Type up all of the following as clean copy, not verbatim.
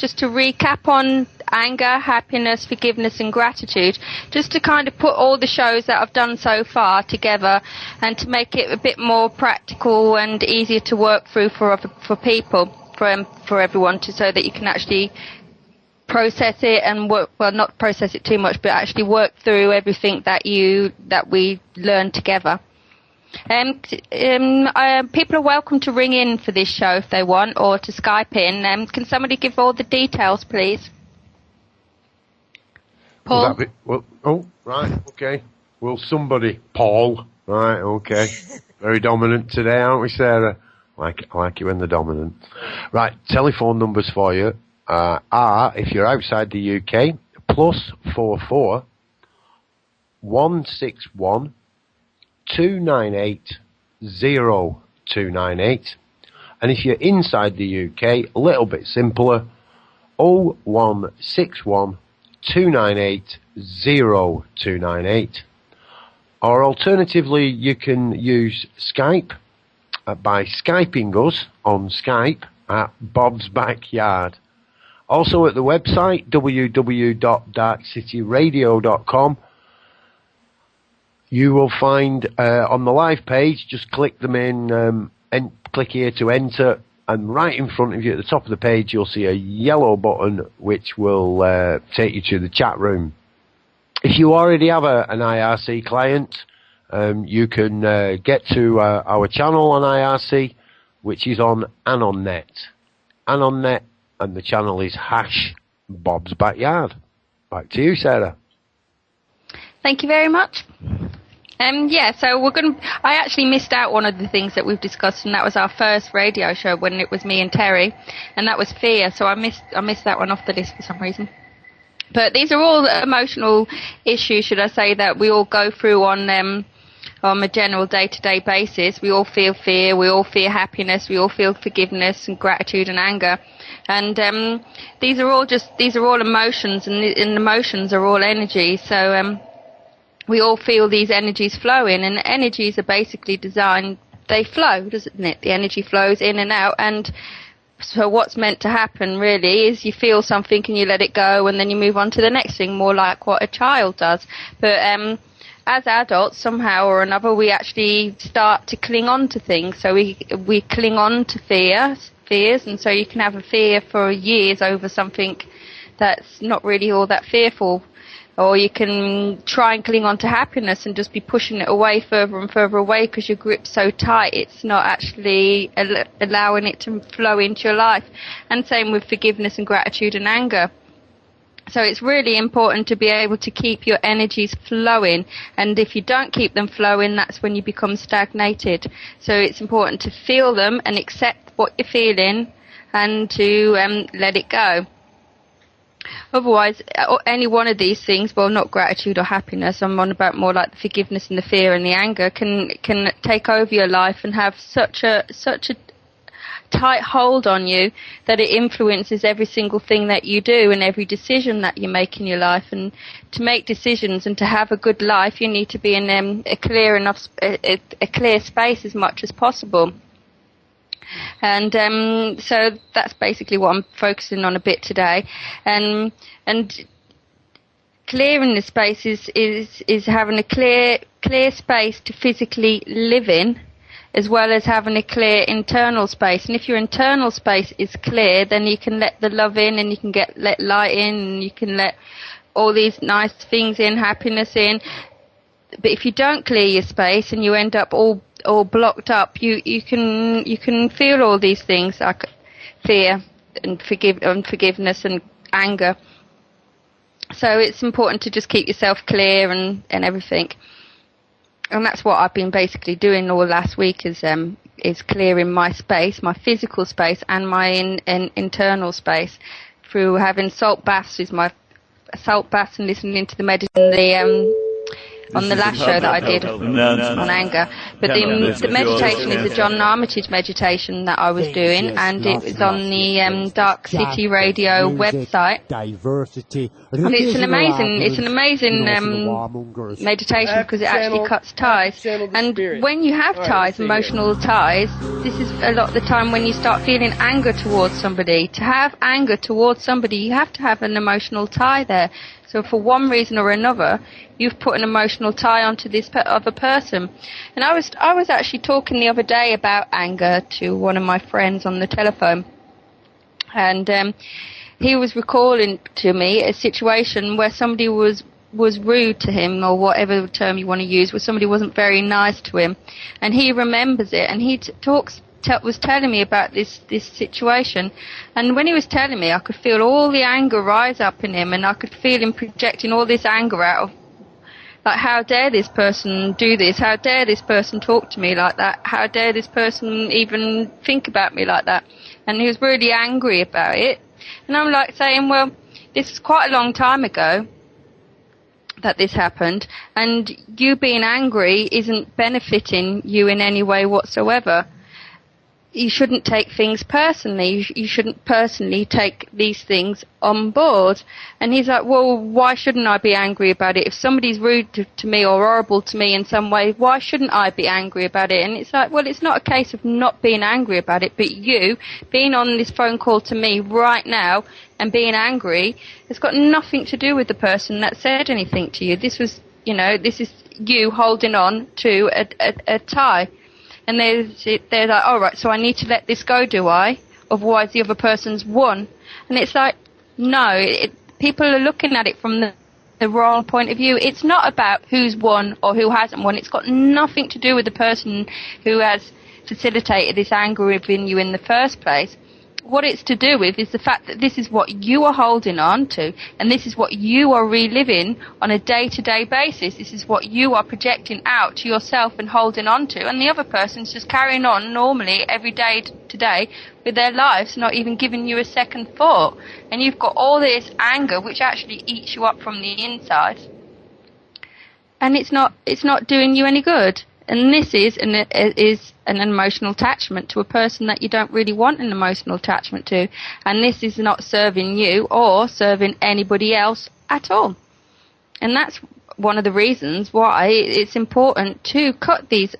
just to recap on anger, happiness, forgiveness and gratitude, just to kind of put all the shows that I've done so far together and to make it a bit more practical and easier to work through for people, for everyone, so that you can actually process it and work, well, not process it too much, but actually work through everything that we learn together. People are welcome to ring in for this show if they want, or to Skype in. Can somebody give all the details, please? Paul? Right, okay. Will somebody? Paul. Right, okay. Very dominant today, aren't we, Sarah? I like you when they're dominant. Right, telephone numbers for you are, if you're outside the UK, +44 161 298 0298. And if you're inside the UK, a little bit simpler, 0161 298 0298. Or alternatively, you can use Skype by Skyping us on Skype at Bob's Backyard. Also at the website, www.darkcityradio.com, you will find on the live page, just click them in, and click here to enter, and right in front of you at the top of the page you'll see a yellow button which will take you to the chat room. If you already have an IRC client, you can get to our channel on IRC, which is on AnonNet. AnonNet, and the channel is #Bob's Backyard. Back to you, Sarah. Thank you very much. So I actually missed out one of the things that we've discussed, and that was our first radio show when it was me and Terry, and that was fear. So I missed that one off the list for some reason. But these are all emotional issues, should I say, that we all go through on a general day-to-day basis. We all feel fear, we all feel happiness, we all feel forgiveness and gratitude and anger. And these are all emotions, and emotions are all energy. So we all feel these energies flowing, and energies are basically designed, they flow, doesn't it? The energy flows in and out, and so what's meant to happen really is you feel something and you let it go, and then you move on to the next thing, more like what a child does. But as adults, somehow or another, we actually start to cling on to things. So we cling on to fears, and so you can have a fear for years over something that's not really all that fearful. Or you can try and cling on to happiness and just be pushing it away further and further away because your grip's so tight it's not actually allowing it to flow into your life. And same with forgiveness and gratitude and anger. So it's really important to be able to keep your energies flowing, and if you don't keep them flowing, that's when you become stagnated. So it's important to feel them and accept what you're feeling and to let it go. Otherwise, any one of these things, well, not gratitude or happiness, I'm on about more like the forgiveness and the fear and the anger, can take over your life and have such a tight hold on you that it influences every single thing that you do and every decision that you make in your life. And to make decisions and to have a good life, you need to be in a clear space as much as possible. And so that's basically what I'm focusing on a bit today. And clearing the space is having a clear space to physically live in, as well as having a clear internal space. And if your internal space is clear, then you can let the love in, and you can let light in, and you can let all these nice things in, happiness in. But if you don't clear your space and you end up all blocked up, you can feel all these things like fear and forgiveness and anger. So it's important to just keep yourself clear and everything. And that's what I've been basically doing all last week is clearing my space, my physical space, and my internal space through having salt baths. Is my salt baths and listening to the on the last show that I did on anger. But the meditation is the John Armitage meditation that I was doing, and it was on the Darkcity radio website. And it's an amazing meditation because it actually cuts ties. And when you have ties, emotional ties, this is a lot of the time when you start feeling anger towards somebody. To have anger towards somebody, you have to have an emotional tie there. So for one reason or another, you've put an emotional tie onto this other person. And I was actually talking the other day about anger to one of my friends on the telephone. And he was recalling to me a situation where somebody was rude to him, or whatever term you want to use, where somebody wasn't very nice to him. And he remembers it, and he was telling me about this situation, and when he was telling me, I could feel all the anger rise up in him, and I could feel him projecting all this anger out of, like, how dare this person do this? How dare this person talk to me like that? How dare this person even think about me like that? And he was really angry about it. And I'm like saying, well, this is quite a long time ago that this happened, and you being angry isn't benefiting you in any way whatsoever. You shouldn't take things personally. You shouldn't personally take these things on board. And he's like, well, why shouldn't I be angry about it? If somebody's rude to me or horrible to me in some way, why shouldn't I be angry about it? And it's like, well, it's not a case of not being angry about it, but you being on this phone call to me right now and being angry, it's got nothing to do with the person that said anything to you. This was, this is you holding on to a tie. And they're like, all right, so I need to let this go, do I? Otherwise the other person's won. And it's like, no, people are looking at it from the wrong point of view. It's not about who's won or who hasn't won. It's got nothing to do with the person who has facilitated this anger within you in the first place. What it's to do with is the fact that this is what you are holding on to, and this is what you are reliving on a day-to-day basis. This is what you are projecting out to yourself and holding on to, and the other person's just carrying on normally every day today with their lives, not even giving you a second thought. And you've got all this anger which actually eats you up from the inside, and it's not doing you any good. And this is an emotional attachment to a person that you don't really want an emotional attachment to. And this is not serving you or serving anybody else at all. And that's one of the reasons why it's important to cut these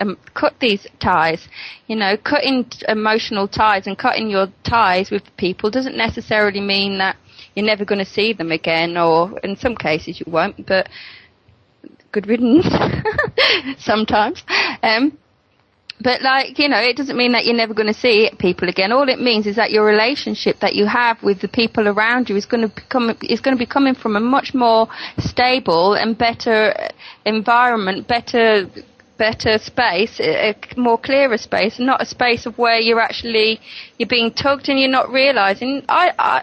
ties. Cutting emotional ties and cutting your ties with people doesn't necessarily mean that you're never going to see them again, or in some cases you won't, but good riddance sometimes. But it doesn't mean that you're never going to see people again. All it means is that your relationship that you have with the people around you is going to be coming from a much more stable and better environment, better space, a more clearer space, and not a space of where you're being tugged and you're not realising.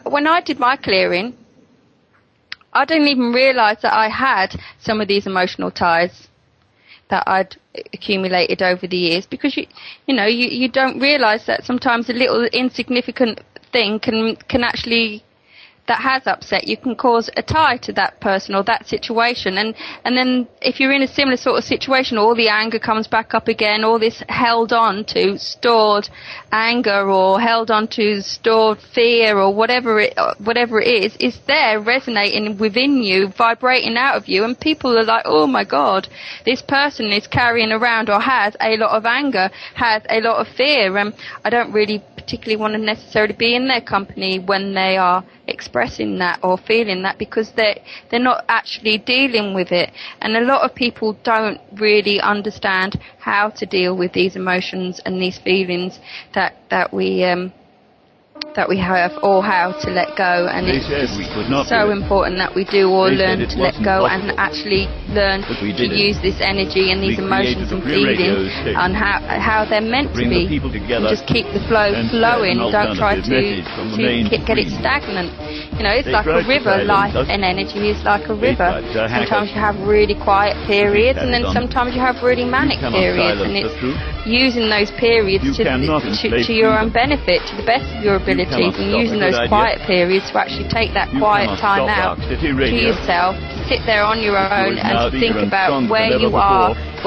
When I did my clearing, I didn't even realise that I had some of these emotional ties that I'd accumulated over the years, because you don't realise that sometimes a little insignificant thing can actually, that has upset you, can cause a tie to that person or that situation. And then if you're in a similar sort of situation, all the anger comes back up again, all this held on to stored anger or held on to stored fear or whatever it is there resonating within you, vibrating out of you, and people are like, oh my God, this person is carrying around or has a lot of anger, has a lot of fear, and I don't really particularly want to necessarily be in their company when they are expressing that or feeling that, because they're not actually dealing with it. And a lot of people don't really understand how to deal with these emotions and these feelings that we have, or how to let go. And it's so important that we do all learn to let go and actually learn to use this energy and these emotions and feelings on how they're meant to be. And just keep the flow flowing. Don't try to get it stagnant. You know, it's like a river. Life and energy is like a river. Sometimes you have really quiet periods, and then sometimes you have really manic periods, and it's using those periods to your own benefit, to the best of your abilities, and using those quiet periods to actually take that quiet time out to yourself, to sit there on your own and to think about where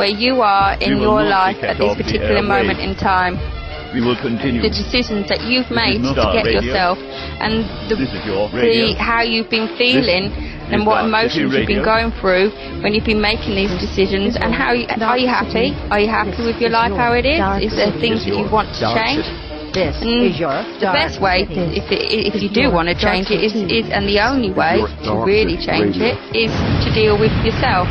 you are in your life at this particular moment in time. We will continue the decisions that you've made to get yourself, and how you've been feeling, and what emotions you've been going through when you've been making these decisions, and are you happy? Are you happy with your life how it is? Is there things that you want to change? And the best way, if you do want to change it, is and the only way to really change it is to deal with yourself.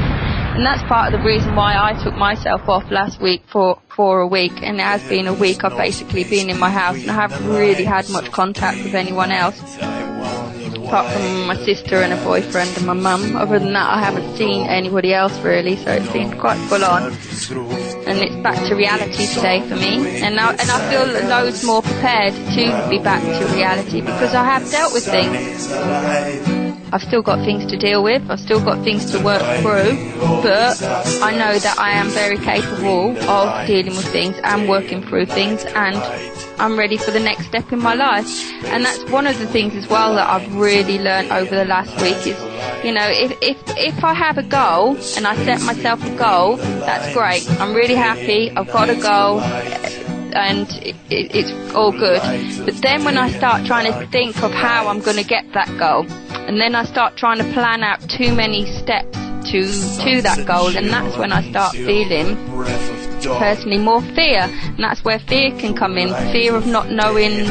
And that's part of the reason why I took myself off last week for a week, and it has been a week I've basically been in my house, and I haven't really had much contact with anyone else, apart from my sister and a boyfriend and my mum. Other than that, I haven't seen anybody else really, so it's been quite full on. And it's back to reality today for me, and I feel loads more prepared to be back to reality, because I have dealt with things. I've still got things to deal with, I've still got things to work through, but I know that I am very capable of dealing with things and working through things, and I'm ready for the next step in my life. And that's one of the things as well that I've really learned over the last week is, you know, if I have a goal and I set myself a goal, that's great. I'm really happy, I've got a goal, and it's all good. But then when I start trying to think of how I'm going to get that goal, and then I start trying to plan out too many steps to that goal, and that's when I start feeling personally more fear, and that's where fear can come in, fear of not knowing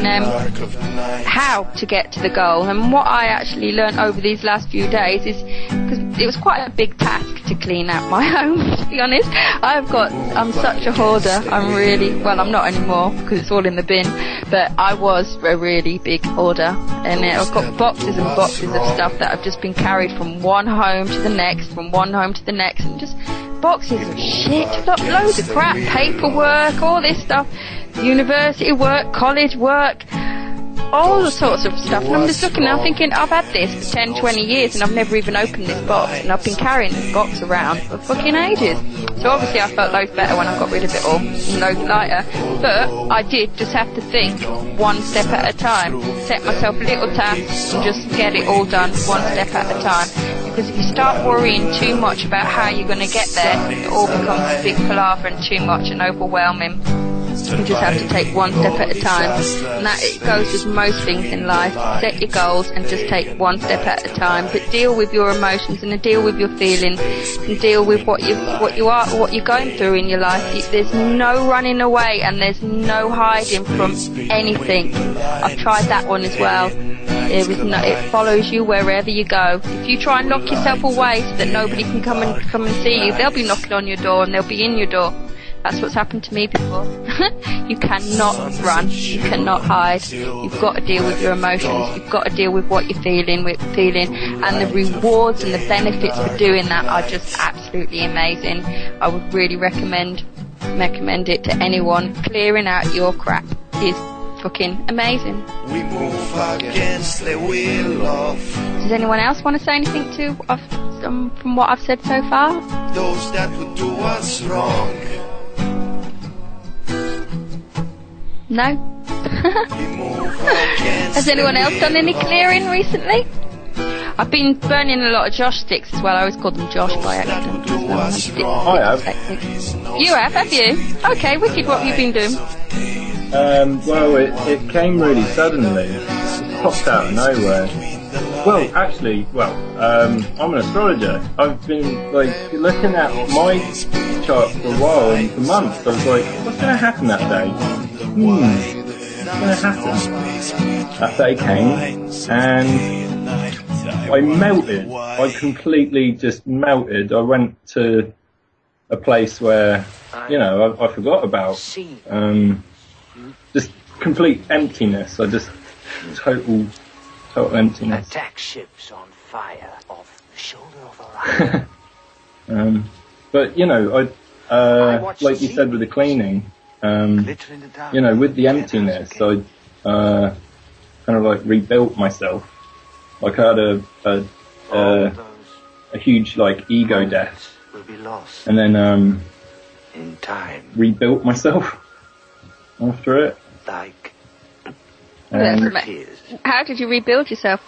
how to get to the goal. And what I actually learned over these last few days is, because it was quite a big task to clean out my home, to be honest. I'm such a hoarder. I'm not anymore because it's all in the bin, but I was a really big hoarder, and I've got boxes and boxes of stuff that have just been carried from one home to the next, and just boxes of shit, loads of crap, paperwork, all this stuff, university work, college work, all the sorts of stuff. And I'm just looking now thinking, I've had this for 10, 20 years and I've never even opened this box, and I've been carrying this box around for fucking ages. So obviously I felt loads better when I got rid of it all, and loads lighter. But I did just have to think one step at a time, set myself little tasks and just get it all done one step at a time. Because if you start worrying too much about how you're going to get there, it all becomes a big palaver and too much and overwhelming. You just have to take one step at a time, and that it goes with most things in life. Set your goals and just take one step at a time, but deal with your emotions and deal with your feelings and deal with what you're going through in your life. There's no running away and there's no hiding from anything. I've tried that one as well. It follows you wherever you go. If you try and lock yourself away so that nobody can come and see you, they'll be knocking on your door and they'll be in your door. That's what's happened to me before. You cannot run. You cannot hide. You've got to deal with your emotions. You've got to deal with what you're feeling. And the rewards and the benefits for doing that are just absolutely amazing. I would really recommend it to anyone. Clearing out your crap is fucking amazing. We move against the will of. Does anyone else want to say anything from what I've said so far? Those that would do us wrong. No? Has anyone else done any clearing recently? I've been burning a lot of Josh sticks as well. I always call them Josh by accident as well. I have. You have you? Okay, wicked. What have you been doing? Well, it came really suddenly. It popped out of nowhere. Well, actually, I'm an astrologer. I've been looking at my chart for a while and for months. I was like, what's going to happen that day? What's going to happen? That day came and I melted. I completely just melted. I went to a place where, I forgot about. Just complete emptiness. Total emptiness. Attack ships on fire off the shoulder of Orion. But like you said with the cleaning, with the emptiness, I kind of rebuilt myself Like I had a huge like ego death, will be lost and then in time. rebuilt myself after it. Like And how did you rebuild yourself?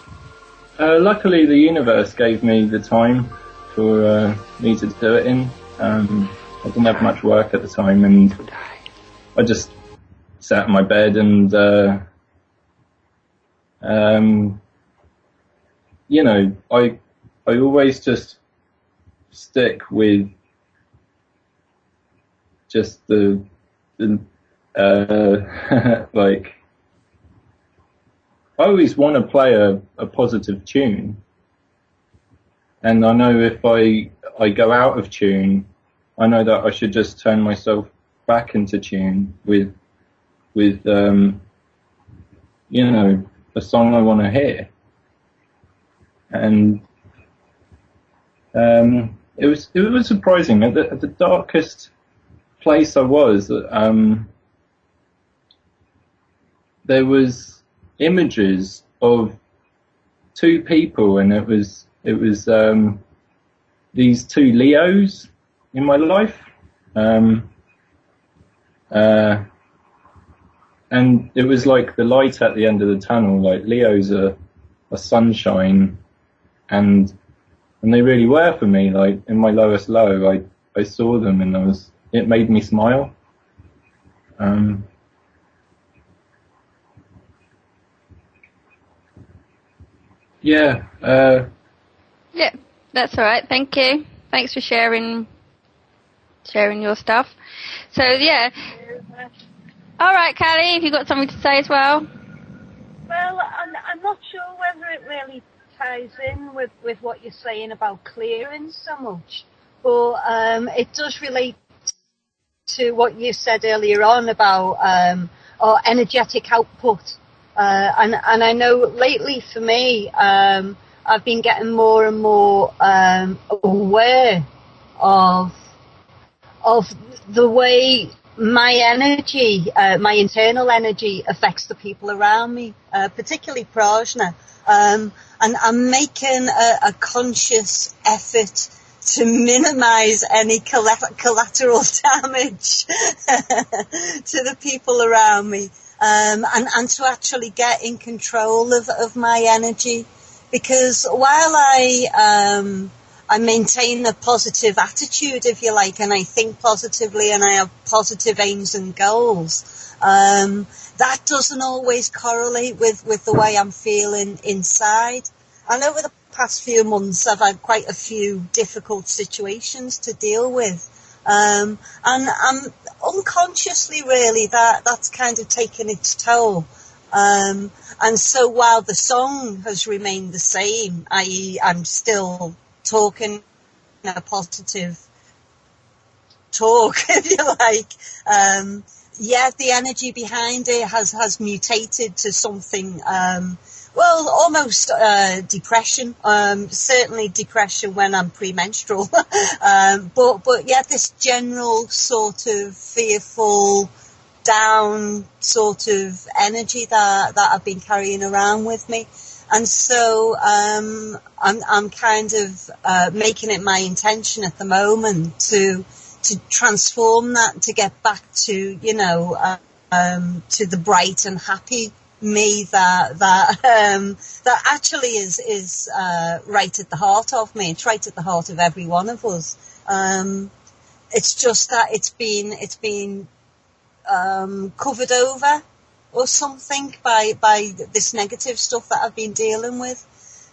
luckily, the universe gave me the time for me to do it in. I didn't have much work at the time, and I just sat in my bed and, you know, I always just stick with just the like, I always want to play a positive tune. And I know if I go out of tune, I know that I should just turn myself back into tune with you know, a song I want to hear. And it was surprising at the darkest place I was. There was images of two people, and it was these two Leos in my life, and it was like the light at the end of the tunnel. Like Leos are sunshine, and they really were for me. Like in my lowest low, I saw them, and it made me smile. Yeah. Yeah, that's all right. Thank you. Thanks for sharing your stuff. So yeah. All right, Callie, have you got something to say as well? Well, I'm not sure whether it really ties in with what you're saying about clearing so much, but it does relate to what you said earlier on about our energetic output. And I know lately for me, I've been getting more and more aware of the way my energy, my internal energy, affects the people around me, particularly Prajna. And I'm making a conscious effort to minimise any collateral damage to the people around me, and to actually get in control of my energy. Because while I maintain a positive attitude, if you like, and I think positively and I have positive aims and goals, that doesn't always correlate with the way I'm feeling inside. And over the past few months, I've had quite a few difficult situations to deal with. And I'm unconsciously, really, that's kind of taken its toll. And so while the song has remained the same, i.e. I'm still talking a positive talk, if you like, the energy behind it has mutated to something, almost depression, certainly depression when I'm premenstrual, but this general sort of fearful, down sort of energy that I've been carrying around with me. And so I'm kind of making it my intention at the moment to transform that, to get back to, to the bright and happy me that actually is right at the heart of me. It's right at the heart of every one of us. It's just that it's been covered over or something by this negative stuff that I've been dealing with.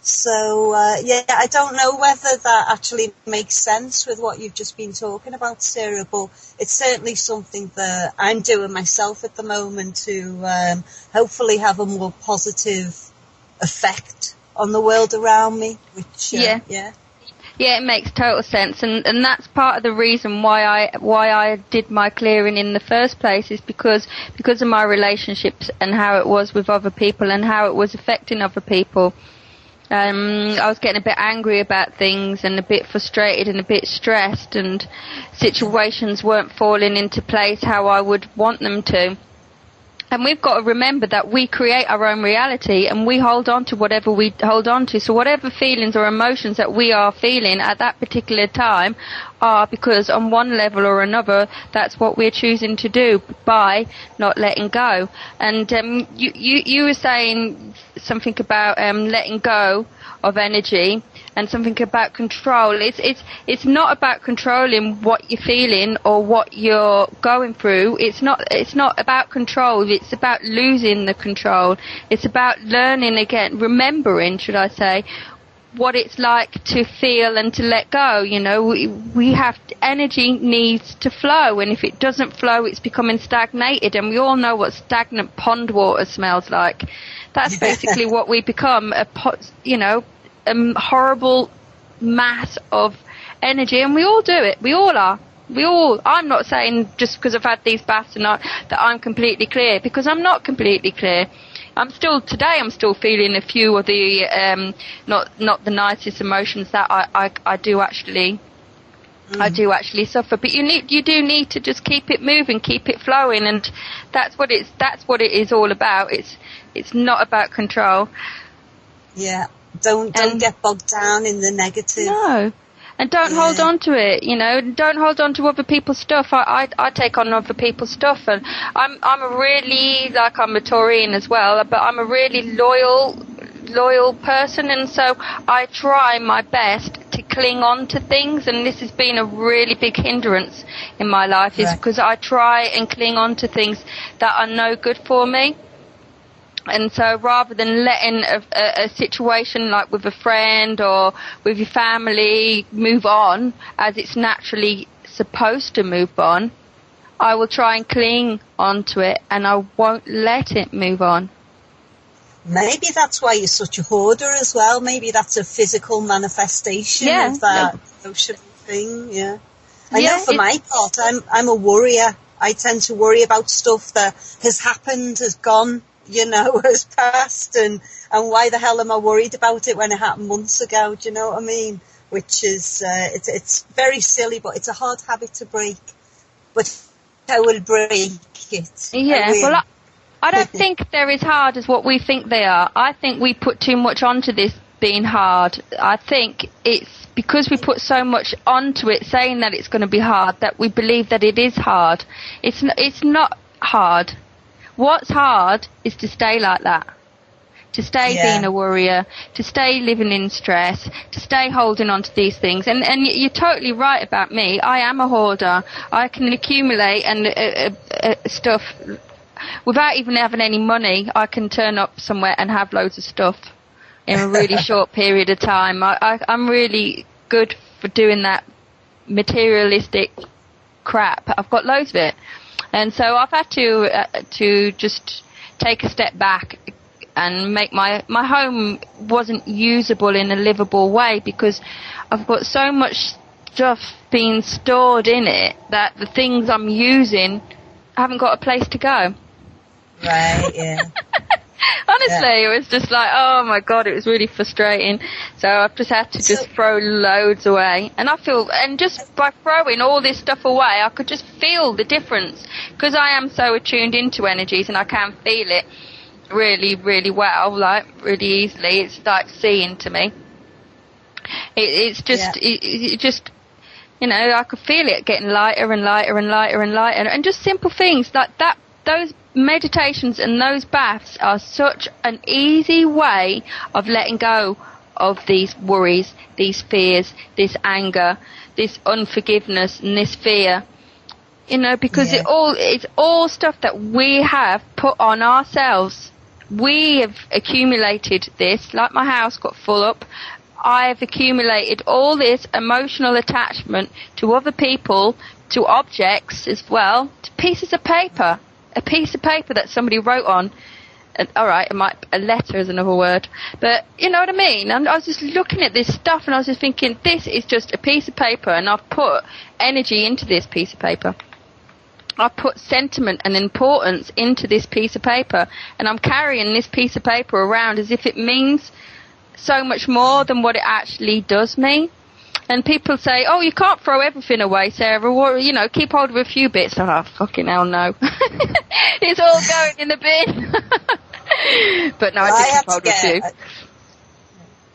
So, I don't know whether that actually makes sense with what you've just been talking about, Sarah, but it's certainly something that I'm doing myself at the moment to hopefully have a more positive effect on the world around me, which, Yeah, it makes total sense, and that's part of the reason why I did my clearing in the first place, is because of my relationships and how it was with other people and how it was affecting other people. I was getting a bit angry about things and a bit frustrated and a bit stressed, and situations weren't falling into place how I would want them to. And we've got to remember that we create our own reality and we hold on to whatever we hold on to. So whatever feelings or emotions that we are feeling at that particular time are because on one level or another, that's what we're choosing to do by not letting go. And you were saying something about letting go of energy and something about control. It's not about controlling what you're feeling or what you're going through. It's not about control. It's about losing the control. It's about learning again, remembering, should I say, what it's like to feel and to let go. You know, we have energy needs to flow, and if it doesn't flow, it's becoming stagnated. And we all know what stagnant pond water smells like. That's basically what we become, a horrible mass of energy, and we all do it. We all are. I'm not saying just because I've had these baths tonight that I'm completely clear, because I'm not completely clear. I'm still feeling a few of the not the nicest emotions that I do actually suffer. But you do need to just keep it moving, keep it flowing, and that's what it is all about. It's not about control. Yeah. Don't get bogged down in the negative. No. And don't hold on to it, you know. Don't hold on to other people's stuff. I take on other people's stuff, and I'm a really, like, I'm a Taurine as well, but I'm a really loyal person, and so I try my best to cling on to things, and this has been a really big hindrance in my life, is because I try and cling on to things that are no good for me. And so rather than letting a situation like with a friend or with your family move on as it's naturally supposed to move on, I will try and cling onto it, and I won't let it move on. Maybe that's why you're such a hoarder as well. Maybe that's a physical manifestation of that emotional thing. Yeah. I know for my part, I'm a worrier. I tend to worry about stuff that has happened, has gone, you know, has passed, and why the hell am I worried about it when it happened months ago? Do you know what I mean? Which is, it's very silly, but it's a hard habit to break. But I will break it. Yeah, well, I don't think they're as hard as what we think they are. I think we put too much onto this being hard. I think it's because we put so much onto it, saying that it's going to be hard, that we believe that it is hard. It's not hard. What's hard is to stay like that, to stay being a worrier, to stay living in stress, to stay holding on to these things. And you're totally right about me. I am a hoarder. I can accumulate and stuff without even having any money. I can turn up somewhere and have loads of stuff in a really short period of time. I'm really good for doing that materialistic crap. I've got loads of it. And so I've had to just take a step back and make my home wasn't usable in a livable way, because I've got so much stuff being stored in it that the things I'm using haven't got a place to go. Right, yeah. Honestly, it was just like, oh my God, it was really frustrating. So I've just had to just throw loads away. And and just by throwing all this stuff away, I could just feel the difference. Because I am so attuned into energies and I can feel it really, really well, like really easily. It's like seeing to me. It's just, it just, you know, I could feel it getting lighter and lighter and lighter and lighter. And just simple things like that, those meditations and those baths are such an easy way of letting go of these worries, these fears, this anger, this unforgiveness and this fear, you know, because it's all stuff that we have put on ourselves. We have accumulated this, like my house got full up. I've accumulated all this emotional attachment to other people, to objects as well, to pieces of paper. A piece of paper that somebody wrote on. All right, a letter is another word. But you know what I mean? And I was just looking at this stuff and I was just thinking, this is just a piece of paper, and I've put energy into this piece of paper. I've put sentiment and importance into this piece of paper, and I'm carrying this piece of paper around as if it means so much more than what it actually does mean. And people say, oh, you can't throw everything away, Sarah. Or, you know, keep hold of a few bits. Oh, fucking hell, no. It's all going in the bin. But no, I did keep hold of a few.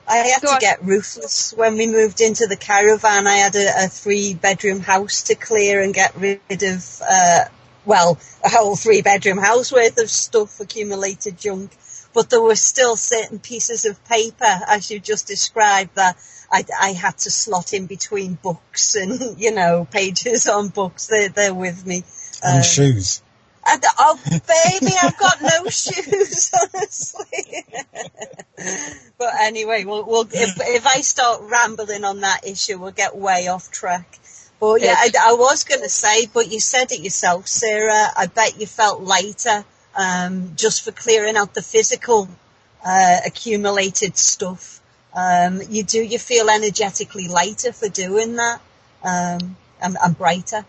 I had to get ruthless when we moved into the caravan. I had a 3-bedroom house to clear and get rid of, a whole 3-bedroom house worth of stuff, accumulated junk. But there were still certain pieces of paper, as you just described, that I had to slot in between books and, you know, pages on books. They're with me. And shoes. Oh, baby, I've got no shoes, honestly. But anyway, if I start rambling on that issue, we'll get way off track. But yeah, I was going to say, but you said it yourself, Sarah. I bet you felt lighter just for clearing out the physical accumulated stuff. You feel energetically lighter for doing that, and brighter.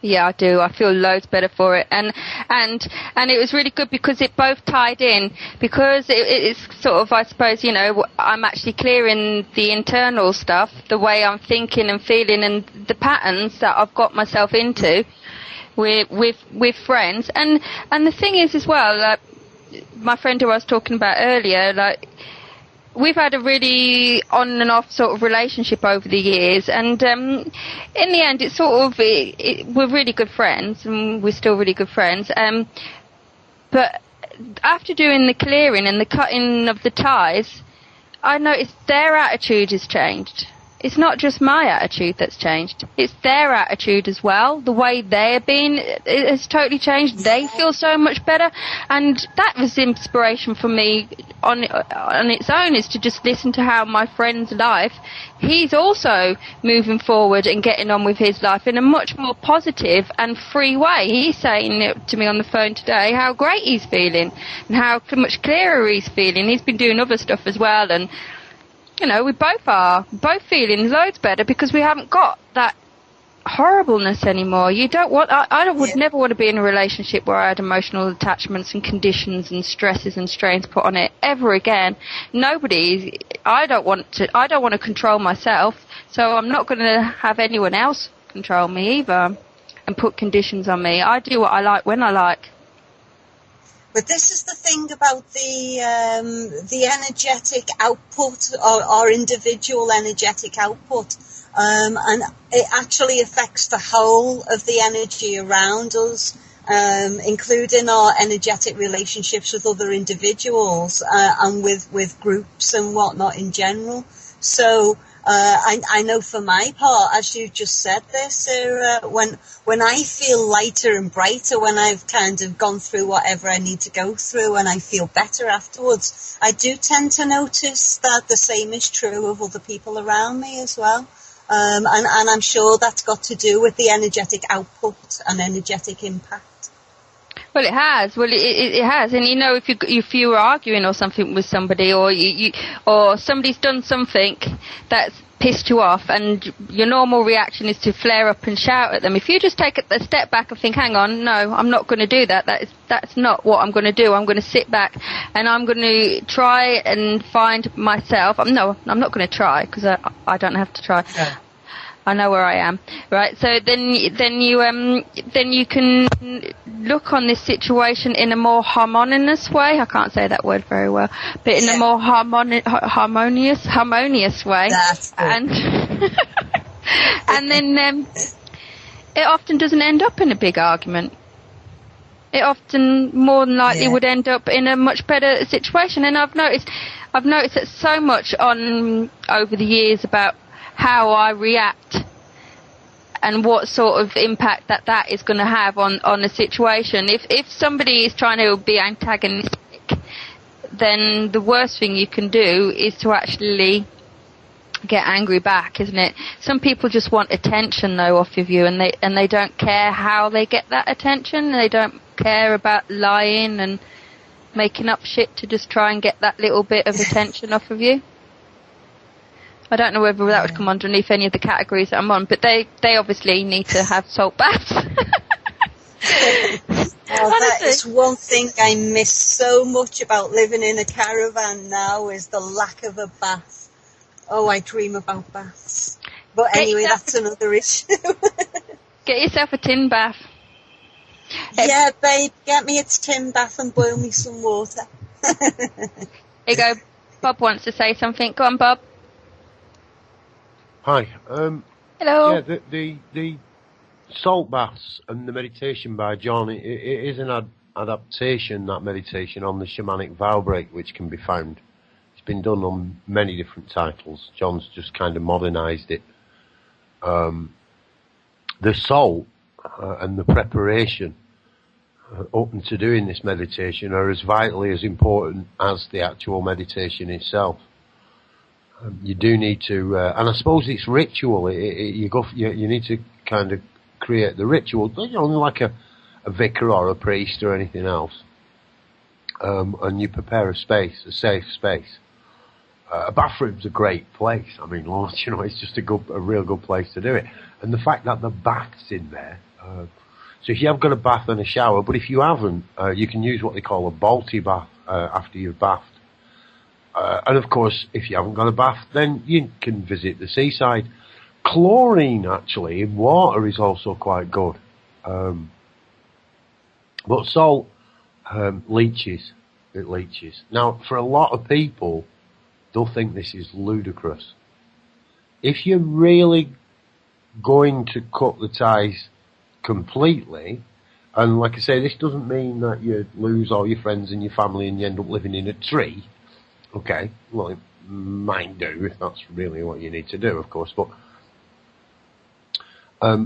Yeah, I do. I feel loads better for it, and it was really good because it both tied in. Because it's sort of, I suppose, you know, I'm actually clearing the internal stuff, the way I'm thinking and feeling, and the patterns that I've got myself into with friends. And the thing is as well, like my friend who I was talking about earlier, like, we've had a really on and off sort of relationship over the years, and in the end it's sort of we're really good friends, and we're still really good friends, but after doing the clearing and the cutting of the ties, I noticed their attitude has changed. It's not just my attitude that's changed. It's their attitude as well. The way they're being has totally changed. They feel so much better. And that was inspiration for me on its own, is to just listen to how my friend's life, he's also moving forward and getting on with his life in a much more positive and free way. He's saying it to me on the phone today, how great he's feeling and how much clearer he's feeling. He's been doing other stuff as well, and you know, we both feeling loads better because we haven't got that horribleness anymore. You don't want, I would never want to be in a relationship where I had emotional attachments and conditions and stresses and strains put on it ever again. I don't want to control myself, so I'm not going to have anyone else control me either and put conditions on me. I do what I like when I like. But this is the thing about the energetic output, or individual energetic output, and it actually affects the whole of the energy around us, including our energetic relationships with other individuals and with groups and whatnot in general. So I know for my part, as you just said there, Sarah, when I feel lighter and brighter, when I've kind of gone through whatever I need to go through and I feel better afterwards, I do tend to notice that the same is true of other people around me as well. And I'm sure that's got to do with the energetic output and energetic impact. Well, it has. It has. And you know, if you were arguing or something with somebody, or somebody's done something that's pissed you off, and your normal reaction is to flare up and shout at them. If you just take a step back and think, hang on, no, I'm not going to do that. That's not what I'm going to do. I'm going to sit back and I'm going to try and find myself. No, I'm not going to try, because I don't have to try. Yeah. I know where I am, right? So then you can look on this situation in a more harmonious way. I can't say that word very well, but in a more harmonious way. That's good. And and then it often doesn't end up in a big argument. It often, more than likely, would end up in a much better situation. And I've noticed that so much over the years about how I react and what sort of impact that is going to have on a situation. If somebody is trying to be antagonistic, then the worst thing you can do is to actually get angry back, isn't it? Some people just want attention though off of you, and they don't care how they get that attention. They don't care about lying and making up shit to just try and get that little bit of attention off of you. I don't know whether that would come underneath any of the categories that I'm on, but they obviously need to have salt baths. That is one thing I miss so much about living in a caravan now, is the lack of a bath. Oh, I dream about baths. But anyway, that's another issue. Get yourself a tin bath. Yeah, babe, get me a tin bath and boil me some water. Here you go. Bob wants to say something. Go on, Bob. Hi. Hello. Yeah, the salt baths and the meditation by John, it is an adaptation, that meditation, on the shamanic vow break, which can be found. It's been done on many different titles. John's just kind of modernized it. The salt and the preparation up to doing this meditation are as vitally as important as the actual meditation itself. You do need to, and I suppose it's ritual. You need to kind of create the ritual, like a vicar or a priest or anything else. And you prepare a space, a safe space. A bathroom's a great place. I mean, Lord, it's just a real good place to do it. And the fact that the bath's in there. So if you have got a bath and a shower, but if you haven't, you can use what they call a Balti bath after you've bathed. And of course, if you haven't got a bath, then you can visit the seaside. Chlorine, actually, in water is also quite good. But salt leaches. It leaches. Now, for a lot of people, they'll think this is ludicrous. If you're really going to cut the ties completely, and like I say, this doesn't mean that you lose all your friends and your family and you end up living in a tree. Okay, well, it might do if that's really what you need to do, of course, but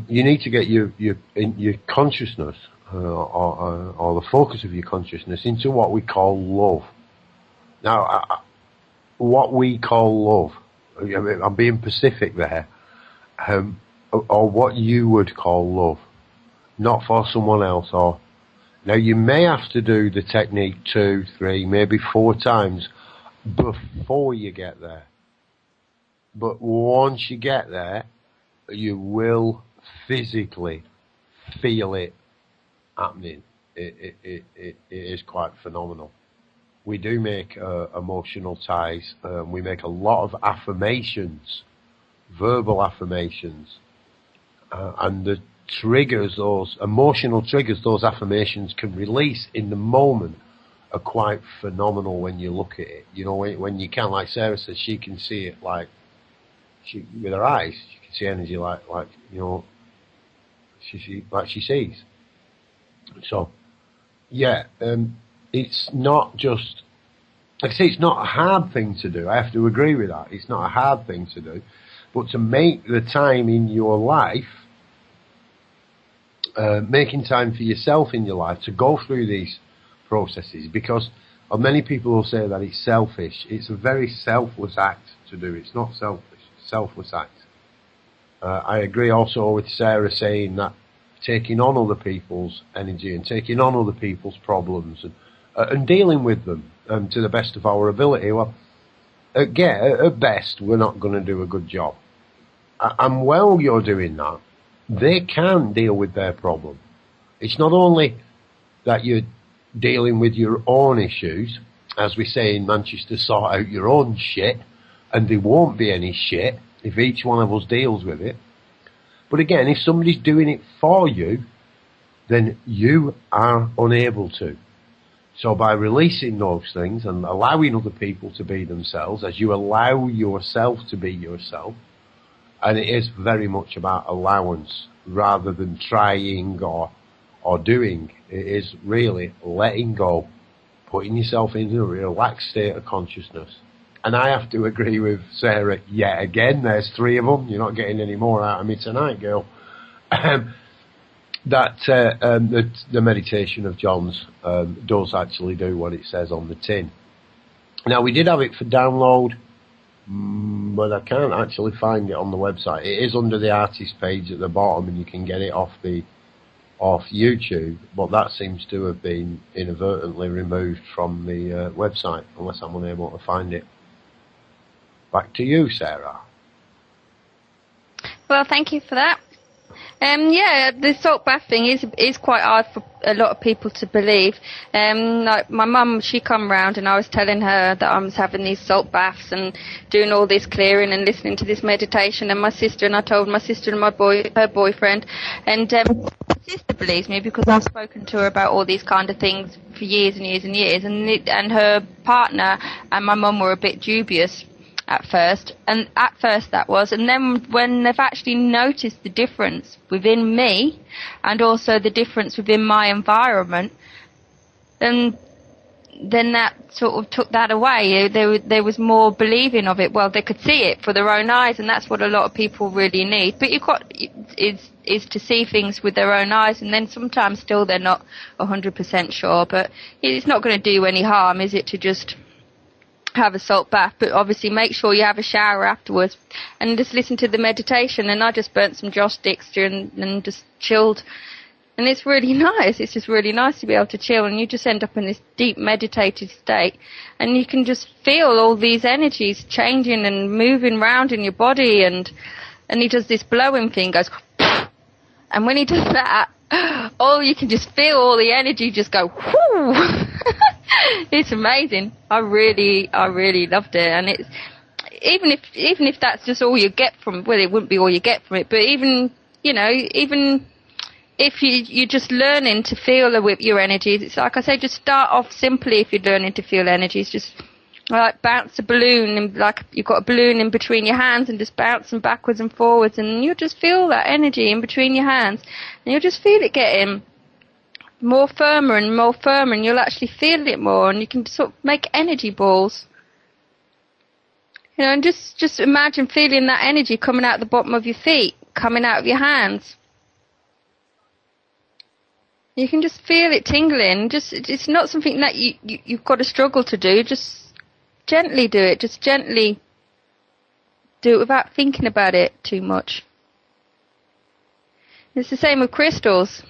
you need to get your consciousness or the focus of your consciousness into what we call love. Now, what we call love, I'm being specific there, or what you would call love, not for someone else. Or now you may have to do the technique 2, 3, maybe 4 times before you get there. But once you get there, you will physically feel it happening. It is quite phenomenal. We do make emotional ties. We make a lot of affirmations, verbal affirmations, and the triggers, those emotional triggers, those affirmations can release in the moment, are quite phenomenal when you look at it. When you can, like Sarah says, she can see it with her eyes. She can see energy like she sees. So, yeah, it's not just, like I say, it's not a hard thing to do. I have to agree with that. It's not a hard thing to do. But to make the time in your life, making time for yourself in your life to go through these processes, because many people will say that it's selfish. It's a very selfless act to do. It's not selfish. It's a selfless act. I agree also with Sarah saying that taking on other people's energy and taking on other people's problems and dealing with them to the best of our ability, well, at best, we're not going to do a good job. And while you're doing that, they can deal with their problem. It's not only that you're dealing with your own issues, as we say in Manchester, sort out your own shit, and there won't be any shit if each one of us deals with it. But again, if somebody's doing it for you, then you are unable to. So by releasing those things and allowing other people to be themselves, as you allow yourself to be yourself, and it is very much about allowance rather than trying or doing. It is really letting go, putting yourself into a relaxed state of consciousness. And I have to agree with Sarah yet again. There's 3 of them. You're not getting any more out of me tonight, girl. The meditation of John's does actually do what it says on the tin. Now, we did have it for download, but I can't actually find it on the website. It is under the artist page at the bottom, and you can get it off YouTube, but that seems to have been inadvertently removed from the website, unless I'm unable to find it. Back to you, Sarah. Well, thank you for that. Yeah, the salt bath thing is quite hard for a lot of people to believe. Like my mum, she come round and I was telling her that I was having these salt baths and doing all this clearing and listening to this meditation. And I told my sister and her boyfriend, and my sister believes me because I've spoken to her about all these kind of things for years and years and years. And her partner and my mum were a bit dubious at first, and then when they've actually noticed the difference within me and also the difference within my environment, then that sort of took that away. There was more believing of it. Well, they could see it for their own eyes, and that's what a lot of people really need. But is to see things with their own eyes, and then sometimes still they're not 100% sure. But it's not going to do any harm, is it, to just have a salt bath? But obviously make sure you have a shower afterwards and just listen to the meditation. And I just burnt some joss sticks and just chilled, and it's really nice. It's just really nice to be able to chill, and you just end up in this deep meditative state, and you can just feel all these energies changing and moving around in your body. And he does this blowing thing, goes and when he does that, you can just feel all the energy just go whoo. It's amazing. I really loved it. And it's even if that's just all you get from it, well, it wouldn't be all you get from it, but even if you're just learning to feel your energies, it's like I say, just start off simply. If you're learning to feel energies, just like bounce a balloon, and like you've got a balloon in between your hands, and just bounce them backwards and forwards, and you'll just feel that energy in between your hands, and you'll just feel it getting more firmer, and you'll actually feel it more, and you can sort of make energy balls. And just imagine feeling that energy coming out the bottom of your feet, coming out of your hands. You can just feel it tingling. It's not something that you've got to struggle to do. Just gently do it. Just gently do it without thinking about it too much. It's the same with crystals.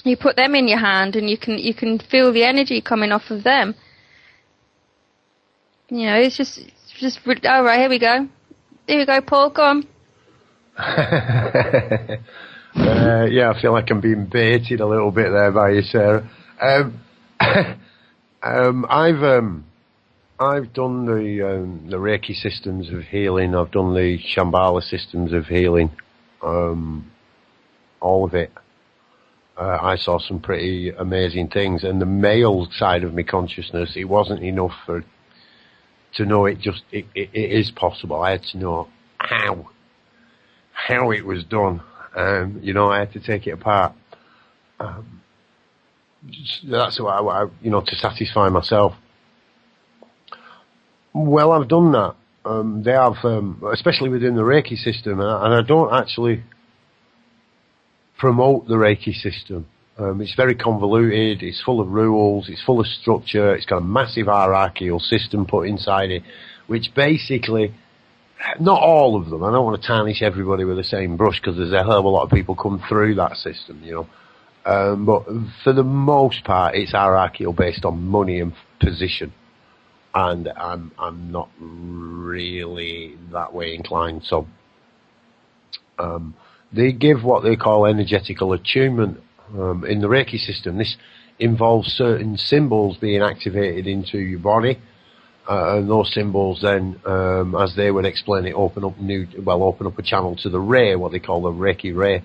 You put them in your hand, and you can feel the energy coming off of them. It's just. All right, here we go. Here we go, Paul. Go on. Yeah, I feel like I'm being baited a little bit there by you, Sarah. I've done the Reiki systems of healing. I've done the Shambhala systems of healing. All of it. I saw some pretty amazing things, and the male side of my consciousness, it wasn't enough to know it is possible. I had to know how it was done. I had to take it apart. That's what I to satisfy myself. Well, I've done that. They have, especially within the Reiki system, and I don't actually promote the Reiki system. It's very convoluted, it's full of rules, it's full of structure, it's got a massive hierarchical system put inside it, which basically, not all of them, I don't want to tarnish everybody with the same brush, because there's a hell of a lot of people come through that system, but for the most part, it's hierarchical based on money and position. And I'm not really that way inclined, so they give what they call energetical attunement in the Reiki system. This involves certain symbols being activated into your body, and those symbols then, as they would explain it, open up a channel to the ray, what they call the Reiki ray.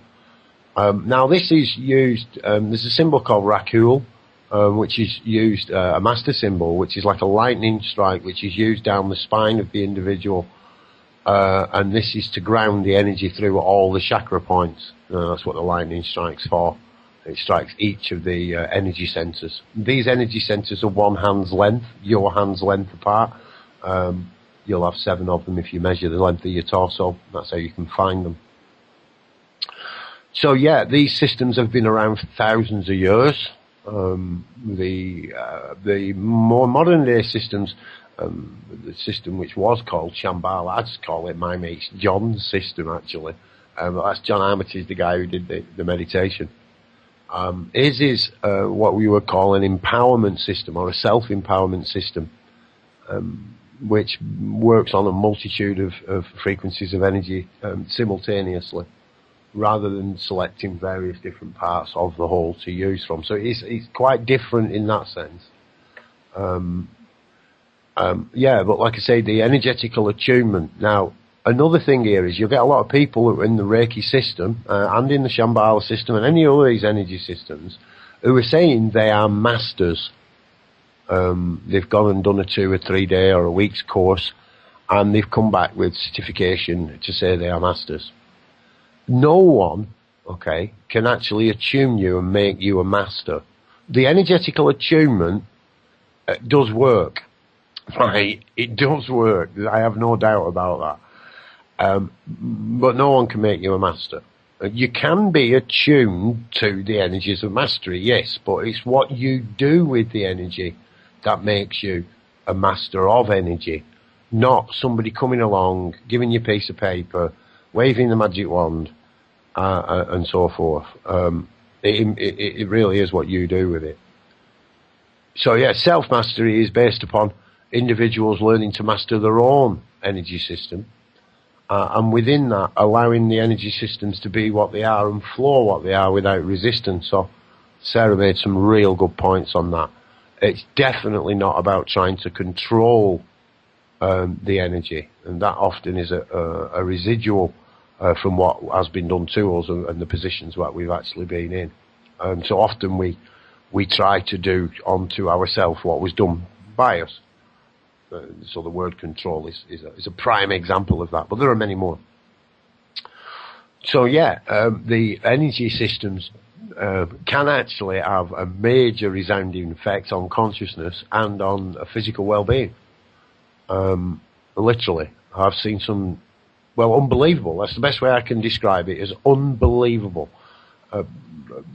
Now this is used, there's a symbol called Rakul, which is used, a master symbol, which is like a lightning strike, which is used down the spine of the individual, and this is to ground the energy through all the chakra points. That's what the lightning strike's for. It strikes each of the energy centers. These energy centers are one hand's length, your hand's length apart. You'll have 7 of them if you measure the length of your torso. That's how you can find them. So yeah, these systems have been around for thousands of years. The more modern day systems, the system which was called Shambhala, I'd just call it my mate John's system actually. That's John Armitage, the guy who did the meditation. His is what we would call an empowerment system, or a self-empowerment system, which works on a multitude of frequencies of energy simultaneously. rather than selecting various different parts of the whole to use from. So it's quite different in that sense. Yeah, but like I say, the energetical attunement. Now, another thing here is you'll get a lot of people in the Reiki system and in the Shambhala system and any other of these energy systems who are saying they are masters. They've gone and done a 2 or 3 day or a week's course, and they've come back with certification to say they are masters. No one, okay, can actually attune you and make you a master. The energetical attunement does work, right? It does work. I have no doubt about that. But no one can make you a master. You can be attuned to the energies of mastery, yes, but it's what you do with the energy that makes you a master of energy, not somebody coming along, giving you a piece of paper, waving the magic wand, and so forth. It really is what you do with it. So yeah, self-mastery is based upon individuals learning to master their own energy system, and within that, allowing the energy systems to be what they are and flow what they are without resistance. So Sarah made some real good points on that. It's definitely not about trying to control the energy, and that often is a residual from what has been done to us and the positions that we've actually been in. So often we try to do onto ourselves what was done by us. So the word control is a prime example of that, but there are many more. So yeah, the energy systems can actually have a major resounding effect on consciousness and on physical well-being. Literally, I've seen some, well, unbelievable. That's the best way I can describe it, is unbelievable.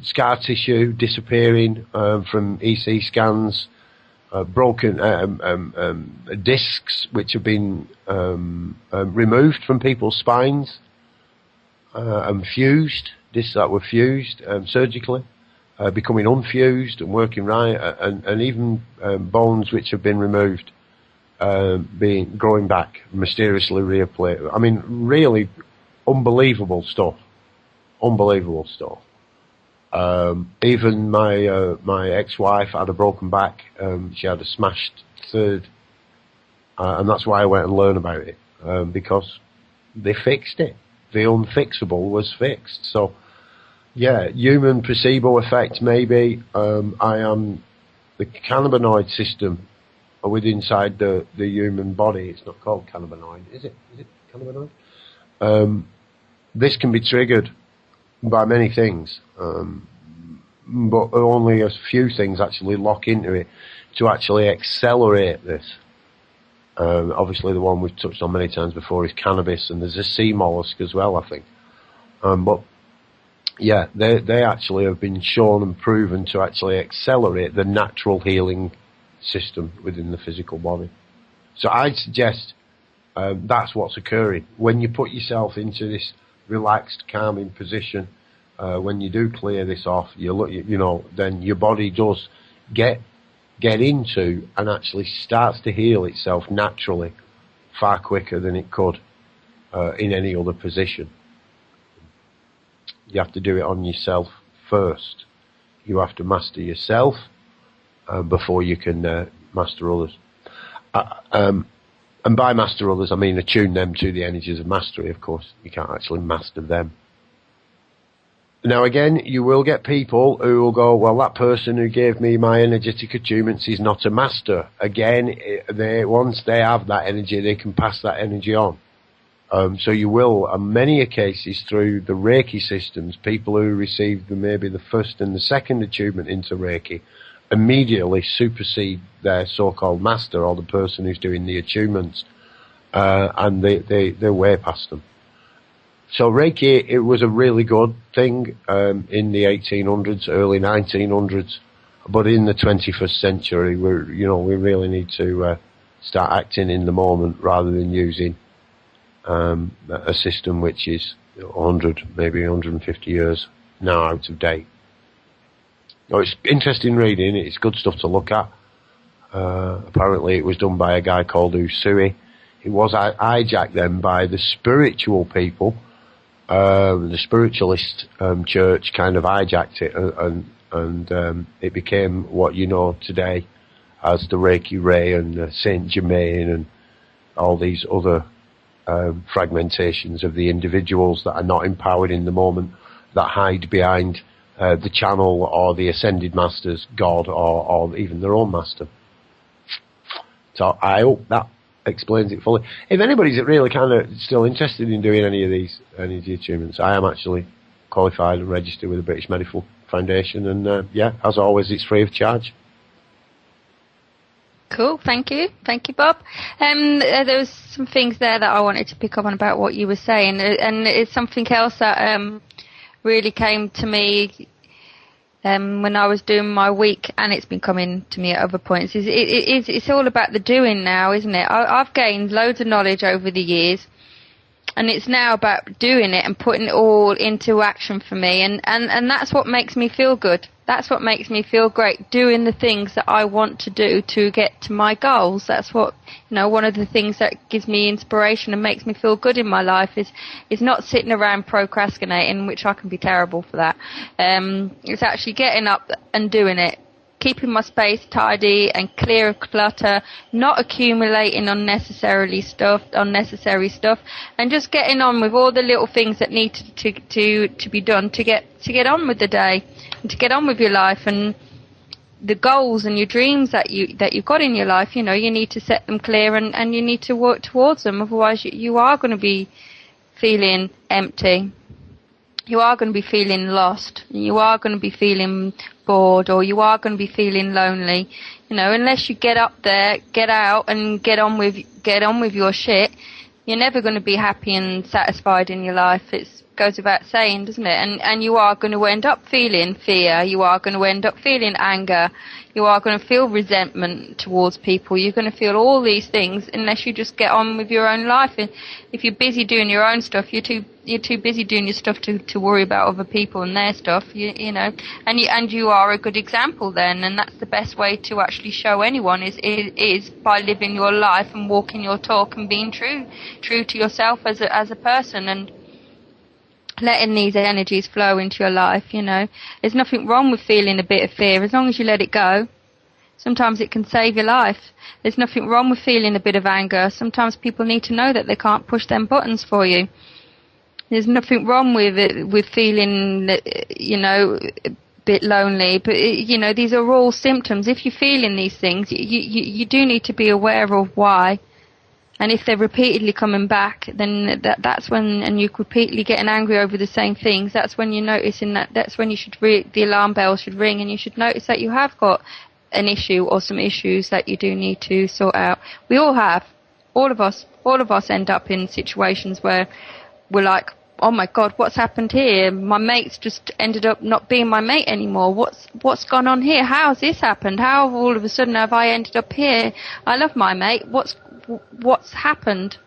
Scar tissue disappearing from EC scans, broken discs which have been removed from people's spines, and fused, discs that were fused surgically, becoming unfused and working right, and even bones which have been removed growing back, mysteriously reappearing. I mean, really unbelievable stuff. Unbelievable stuff. Even my ex-wife had a broken back. She had a smashed third, and that's why I went and learned about it, because they fixed it. The unfixable was fixed. So, yeah, human placebo effect maybe. I am the cannabinoid system within inside the human body. It's not called cannabinoid, is it? Is it cannabinoid? This can be triggered by many things, but only a few things actually lock into it to actually accelerate this. Obviously the one we've touched on many times before is cannabis, and there's a sea mollusk as well, I think. But yeah, they actually have been shown and proven to actually accelerate the natural healing system within the physical body. So I'd suggest that's what's occurring when you put yourself into this relaxed, calming position. When you do clear this off, then your body does get into and actually starts to heal itself naturally, far quicker than it could in any other position. You have to do it on yourself first. You have to master yourself before you can master others. And by master others, I mean attune them to the energies of mastery, of course. You can't actually master them. Now again, you will get people who will go, well, that person who gave me my energetic attunements is not a master. Again, once they have that energy, they can pass that energy on. So you will, in many cases, through the Reiki systems, people who receive maybe the first and the second attunement into Reiki immediately supersede their so-called master, or the person who's doing the attunements, and they're way past them. So Reiki, it was a really good thing in the 1800s, early 1900s, but in the 21st century, we really need to start acting in the moment rather than using a system which is 100, maybe 150 years now out of date. Oh, it's interesting reading. It's good stuff to look at. Apparently, it was done by a guy called Usui. It was hijacked then by the spiritual people the spiritualist church kind of hijacked it, and it became what you know today as the Reiki Ray and Saint Germain and all these other fragmentations of the individuals that are not empowered in the moment, that hide behind the channel or the ascended master's God or even their own master. So I hope that explains it fully. If anybody's really kind of still interested in doing any of these energy attunements, I am actually qualified and registered with the British Medical Foundation, and as always, it's free of charge. Cool, thank you, Bob. There was some things there that I wanted to pick up on about what you were saying, and it's something else that really came to me when I was doing my week, and it's been coming to me at other points. It's all about the doing now, isn't it? I've gained loads of knowledge over the years, and it's now about doing it and putting it all into action for me, and that's what makes me feel good. That's what makes me feel great, doing the things that I want to do to get to my goals. That's what, one of the things that gives me inspiration and makes me feel good in my life is not sitting around procrastinating, which I can be terrible for that. It's actually getting up and doing it, keeping my space tidy and clear of clutter, not accumulating unnecessary stuff, and just getting on with all the little things that need to be done to get on with the day and to get on with your life and the goals and your dreams that you've got in your life. You need to set them clear and you need to work towards them. Otherwise, you are going to be feeling empty. You are going to be feeling lost. You are going to be feeling bored, or you are going to be feeling lonely. Unless you get up there, get out, and get on with your shit, you're never going to be happy and satisfied in your life. It goes without saying, doesn't it? And you are going to end up feeling fear. You are going to end up feeling anger. You are going to feel resentment towards people. You're going to feel all these things unless you just get on with your own life. And if you're busy doing your own stuff, you're too busy doing your stuff to worry about other people and their stuff. And you are a good example then. And that's the best way to actually show anyone is by living your life and walking your talk and being true to yourself as a person, and letting these energies flow into your life. There's nothing wrong with feeling a bit of fear as long as you let it go. Sometimes it can save your life. There's nothing wrong with feeling a bit of anger. Sometimes people need to know that they can't push them buttons for you. There's nothing wrong with feeling, a bit lonely. But, these are all symptoms. If you're feeling these things, you do need to be aware of why. And if they're repeatedly coming back, then that's when, and you're repeatedly getting angry over the same things, that's when you're noticing that's when you should the alarm bell should ring, and you should notice that you have got an issue or some issues that you do need to sort out. We all have. All of us end up in situations where we're like, oh my God, what's happened here? My mate's just ended up not being my mate anymore. What's gone on here? How has this happened? How all of a sudden have I ended up here? I love my mate. What's happened?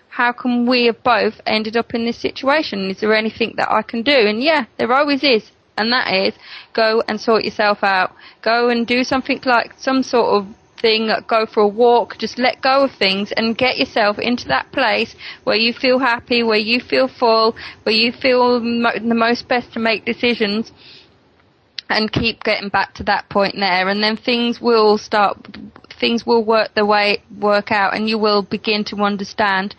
How come we have both ended up in this situation? Is there anything that I can do? And yeah, there always is. And that is, go and sort yourself out. Go and do something like some sort of thing, go for a walk, just let go of things and get yourself into that place where you feel happy, where you feel full, where you feel the most best to make decisions, and keep getting back to that point there. And then things will work out, and you will begin to understand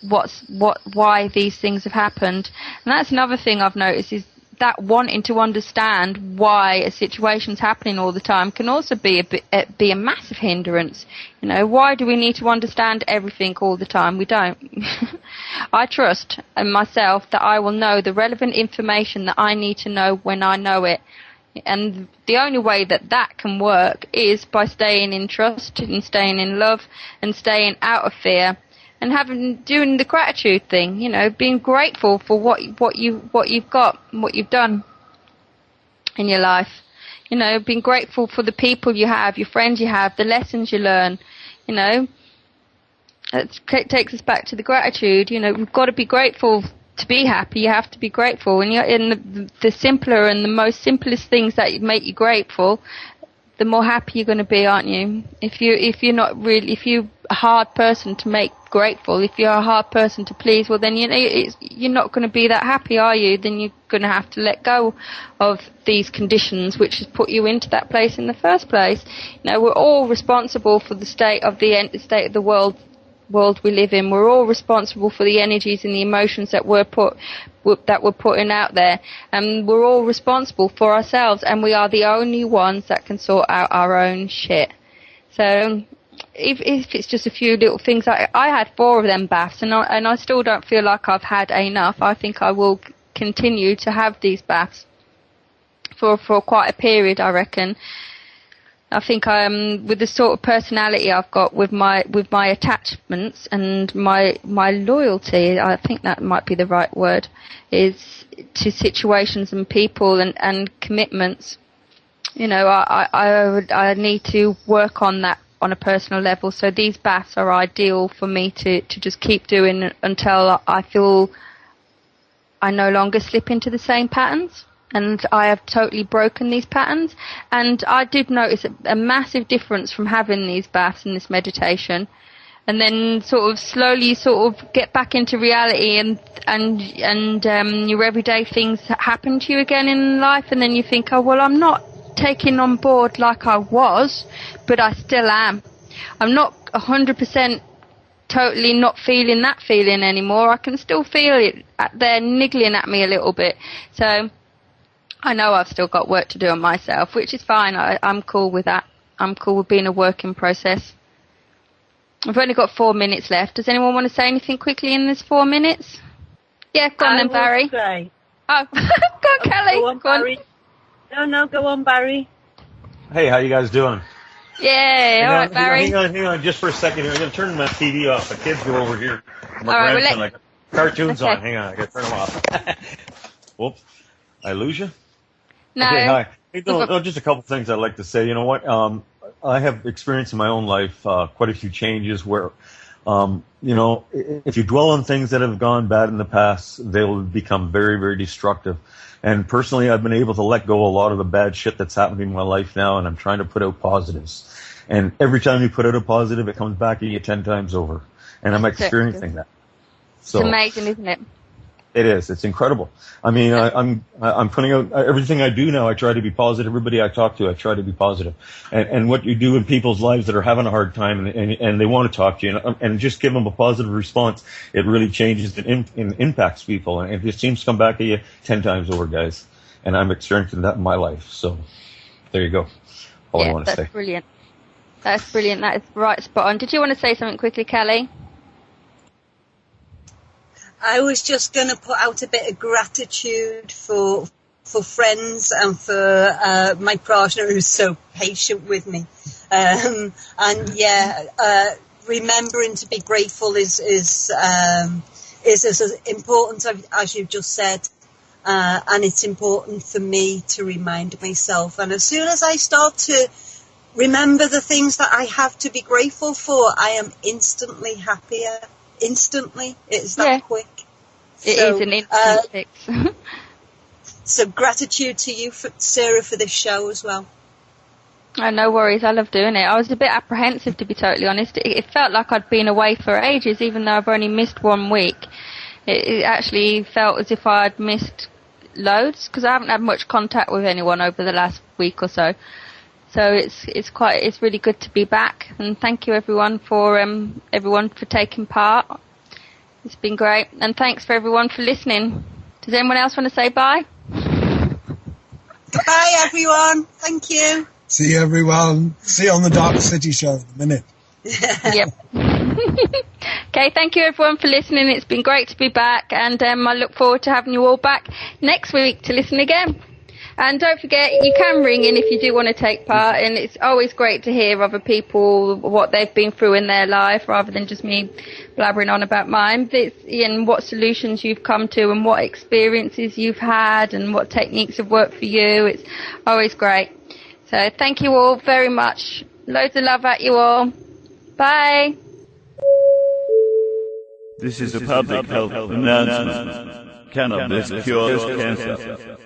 why these things have happened. And that's another thing I've noticed, is that wanting to understand why a situation's happening all the time can also be a massive hindrance. Why do we need to understand everything all the time? We don't. I trust in myself that I will know the relevant information that I need to know when I know it. And the only way that can work is by staying in trust and staying in love and staying out of fear, and doing the gratitude thing, being grateful for what you've got, what you've done in your life. Being grateful for the people you have, your friends you have, the lessons you learn. It takes us back to the gratitude. We've got to be grateful. To be happy, you have to be grateful. And the simpler and the most simplest things that make you grateful, the more happy you're going to be, aren't you? If you a hard person to make grateful, if you're a hard person to please, well then you're not going to be that happy, are you? Then you're going to have to let go of these conditions which has put you into that place in the first place. We're all responsible for the state of the world we live in. We're all responsible for the energies and the emotions that we're putting out there, and we're all responsible for ourselves, and we are the only ones that can sort out our own shit. So if it's just a few little things, I had 4 of them baths, and I still don't feel like I've had enough. I think I will continue to have these baths for quite a period, I reckon. I think with the sort of personality I've got, with my attachments and my loyalty, I think that might be the right word, is to situations and people and commitments. I need to work on that on a personal level. So these baths are ideal for me to just keep doing until I feel I no longer slip into the same patterns. And I have totally broken these patterns. And I did notice a massive difference from having these baths and this meditation. And then sort of slowly get back into reality, and your everyday things happen to you again in life. And then you think, oh, well, I'm not taking on board like I was, but I still am. I'm not 100% totally not feeling that feeling anymore. I can still feel it there niggling at me a little bit. So I know I've still got work to do on myself, which is fine. I'm cool with that. I'm cool with being a work in process. I've only got 4 minutes left. Does anyone want to say anything quickly in this 4 minutes? Yeah, go on then, Barry. Say. Oh, go on, Kelly. Go on, Barry. No, go on, Barry. Hey, how you guys doing? Yeah, all right, Barry. Hang on, just for a second here. I'm going to turn my TV off. The kids go over here. My all right, grandson, like, cartoons okay. on. Hang on, I got to turn them off. Whoops. I lose you? No. Okay, hi. Hey, no, just a couple things I'd like to say. You know what? I have experienced in my own life quite a few changes where, if you dwell on things that have gone bad in the past, they will become very, very destructive. And personally, I've been able to let go a lot of the bad shit that's happening in my life now, and I'm trying to put out positives. And every time you put out a positive, it comes back at you 10 times over. And I'm experiencing that. So, it's amazing, isn't it? It is. It's incredible. I mean, I'm putting out everything I do now. I try to be positive. Everybody I talk to, I try to be positive. And what you do in people's lives that are having a hard time and they want to talk to you and just give them a positive response, it really changes and impacts people. And it just seems to come back at you 10 times over, guys. And I'm experiencing that in my life. So there you go. All I want to say. That's brilliant. That's brilliant. That is right spot on. Did you want to say something quickly, Kelly? I was just going to put out a bit of gratitude for friends and for my partner who's so patient with me. Remembering to be grateful is as important as you just said. And it's important for me to remind myself. And as soon as I start to remember the things that I have to be grateful for, I am instantly happier. Instantly. It is that quick. It is an instant fix. So gratitude to you, Sarah, for this show as well. Oh, no worries. I love doing it. I was a bit apprehensive, to be totally honest. It felt like I'd been away for ages, even though I've only missed 1 week. It actually felt as if I'd missed loads, because I haven't had much contact with anyone over the last week or so. So it's really good to be back, and thank you everyone for taking part. It's been great, and thanks for everyone for listening. Does anyone else want to say bye? Goodbye, everyone. Thank you. See you, everyone. See you on the Darkcity show in a minute. Yep. Okay, thank you everyone for listening. It's been great to be back, and I look forward to having you all back next week to listen again. And don't forget, you can ring in if you do want to take part, and it's always great to hear other people, what they've been through in their life, rather than just me blabbering on about mine, and what solutions you've come to, and what experiences you've had, and what techniques have worked for you. It's always great. So thank you all very much. Loads of love at you all. Bye. This is a public health announcement. Cannabis cures cancer.